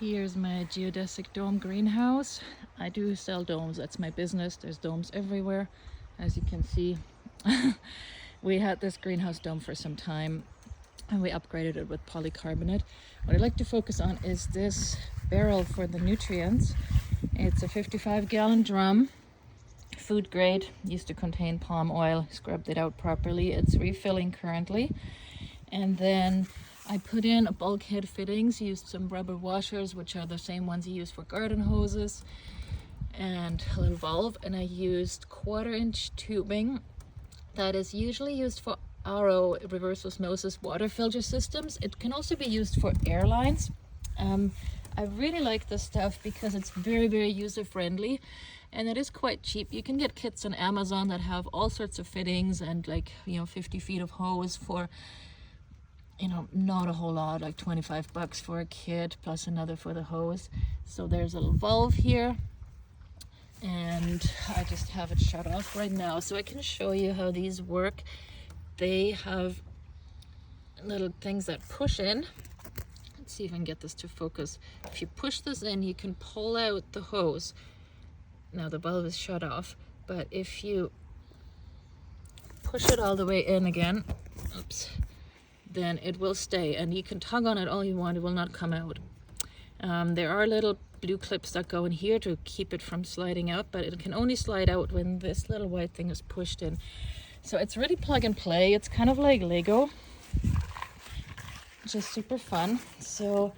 Here's my geodesic dome greenhouse. I do sell domes, that's my business. There's domes everywhere, as you can see. We had this greenhouse dome for some time and we upgraded it with polycarbonate. What I'd like to focus on is this barrel for the nutrients. It's a 55-gallon drum, food grade, used to contain palm oil, scrubbed it out properly. It's refilling currently. And then I put in a bulkhead fittings, used some rubber washers, which are the same ones you use for garden hoses, and a little valve. And I used 1/4-inch tubing that is usually used for RO, reverse osmosis water filter systems. It can also be used for airlines. I really like this stuff because it's very, very user friendly and it is quite cheap. You can get kits on Amazon that have all sorts of fittings and 50 feet of hose for not a whole lot, like 25 bucks for a kit plus another for the hose. So there's a little valve here and I just have it shut off right now so I can show you how these work. They have little things that push in. Let's see if I can get this to focus. If you push this in, you can pull out the hose. Now the valve is shut off, but if you push it all the way in again, oops, then it will stay, and you can tug on it all you want, it will not come out. There are little blue clips that go in here to keep it from sliding out, but it can only slide out when this little white thing is pushed in. So it's really plug and play. It's kind of like Lego, which is super fun. So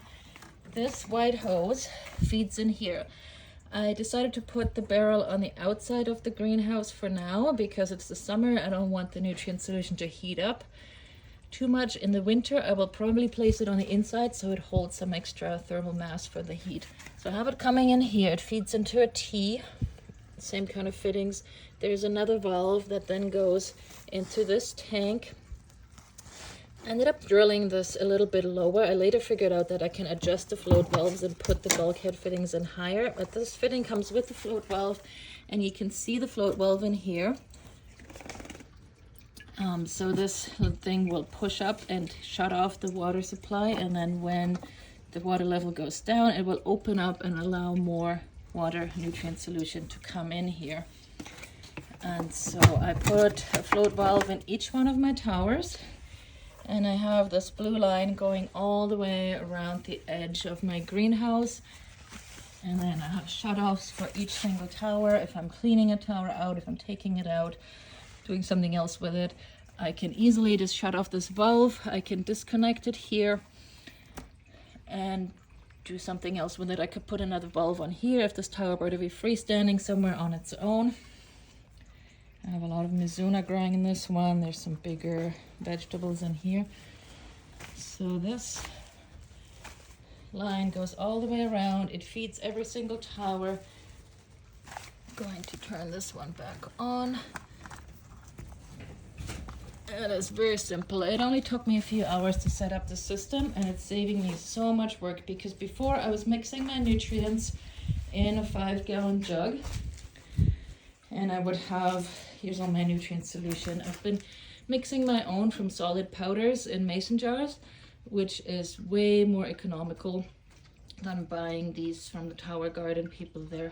this white hose feeds in here. I decided to put the barrel on the outside of the greenhouse for now because it's the summer. I don't want the nutrient solution to heat up too much. In the winter, I will probably place it on the inside so it holds some extra thermal mass for the heat. So I have it coming in here. It feeds into a T, same kind of fittings. There's another valve that then goes into this tank. I ended up drilling this a little bit lower. I later figured out that I can adjust the float valves and put the bulkhead fittings in higher, but this fitting comes with the float valve and you can see the float valve in here. So this thing will push up and shut off the water supply, and then when the water level goes down, it will open up and allow more water nutrient solution to come in here. And so I put a float valve in each one of my towers, and I have this blue line going all the way around the edge of my greenhouse. And then I have shutoffs for each single tower. If I'm cleaning a tower out, if I'm taking it out, doing something else with it, I can easily just shut off this valve. I can disconnect it here and do something else with it. I could put another valve on here if this tower were to be freestanding somewhere on its own. I have a lot of Mizuna growing in this one. There's some bigger vegetables in here. So this line goes all the way around. It feeds every single tower. I'm going to turn this one back on. And it's very simple. It only took me a few hours to set up the system, and it's saving me so much work because before I was mixing my nutrients in a 5-gallon jug, and I would have, here's all my nutrient solution. I've been mixing my own from solid powders in mason jars, which is way more economical than buying these from the Tower Garden people. There,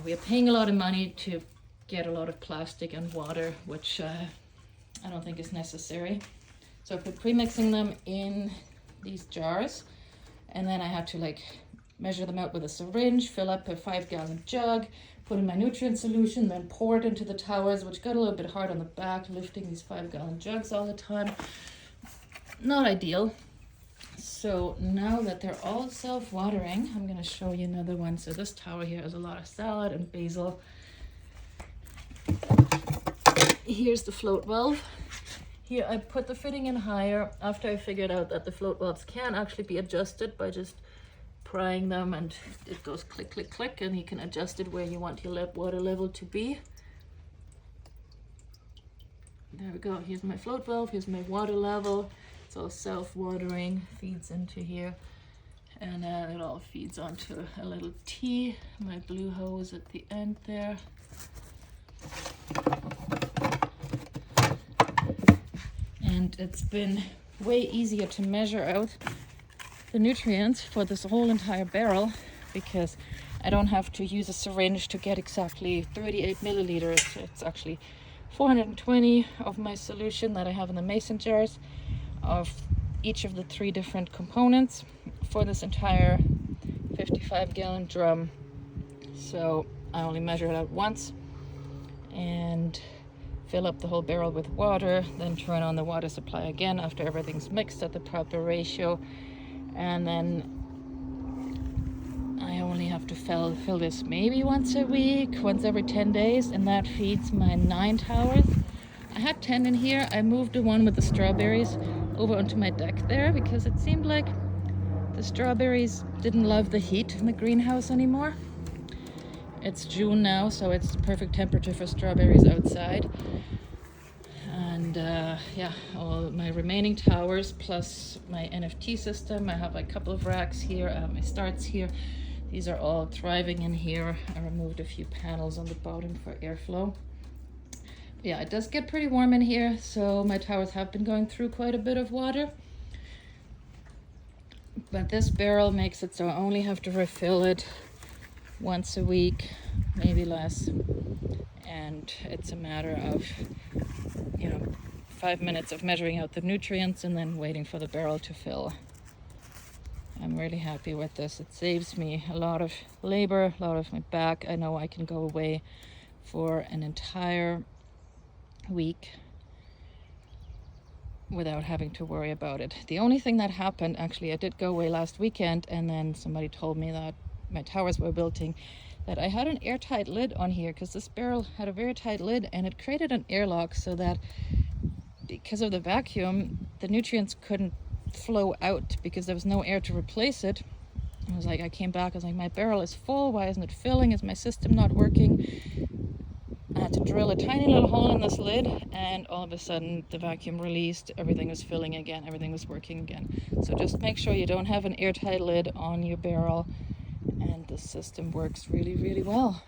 we are paying a lot of money to get a lot of plastic and water, which I don't think is necessary. So I put pre-mixing them in these jars, and then I had to measure them out with a syringe, fill up a 5-gallon jug, put in my nutrient solution, then pour it into the towers, which got a little bit hard on the back, lifting these 5-gallon jugs all the time. Not ideal. So now that they're all self-watering, I'm going to show you another one. So this tower here has a lot of salad and basil. Here's the float valve. Here I put the fitting in higher after I figured out that the float valves can actually be adjusted by just prying them, and it goes click, click, click, and you can adjust it where you want your water level to be. There we go. Here's my float valve. Here's my water level. It's all self-watering, feeds into here, and it all feeds onto a little T, my blue hose at the end there. And it's been way easier to measure out the nutrients for this whole entire barrel, because I don't have to use a syringe to get exactly 38 milliliters. It's actually 420 of my solution that I have in the mason jars of each of the 3 different components for this entire 55-gallon drum. So I only measure it out once and fill up the whole barrel with water, then turn on the water supply again after everything's mixed at the proper ratio, and then I only have to fill this maybe once a week, once every 10 days, and that feeds my 9 towers. I had 10 in here. I moved the one with the strawberries over onto my deck there because it seemed like the strawberries didn't love the heat in the greenhouse anymore. It's June now, so it's the perfect temperature for strawberries outside. And yeah, all my remaining towers plus my NFT system. I have a couple of racks here. I have my starts here. These are all thriving in here. I removed a few panels on the bottom for airflow. But yeah, it does get pretty warm in here, so my towers have been going through quite a bit of water. But this barrel makes it so I only have to refill it once a week, maybe less. And it's a matter of, 5 minutes of measuring out the nutrients and then waiting for the barrel to fill. I'm really happy with this. It saves me a lot of labor, a lot of my back. I know I can go away for an entire week without having to worry about it. The only thing that happened, actually, I did go away last weekend, and then somebody told me that my towers were wilting, that I had an airtight lid on here because this barrel had a very tight lid, and it created an airlock so that because of the vacuum, the nutrients couldn't flow out because there was no air to replace it. I came back, I was like, my barrel is full, why isn't it filling? Is my system not working? I had to drill a tiny little hole in this lid, and all of a sudden the vacuum released, everything was filling again, everything was working again. So just make sure you don't have an airtight lid on your barrel, and the system works really, really well.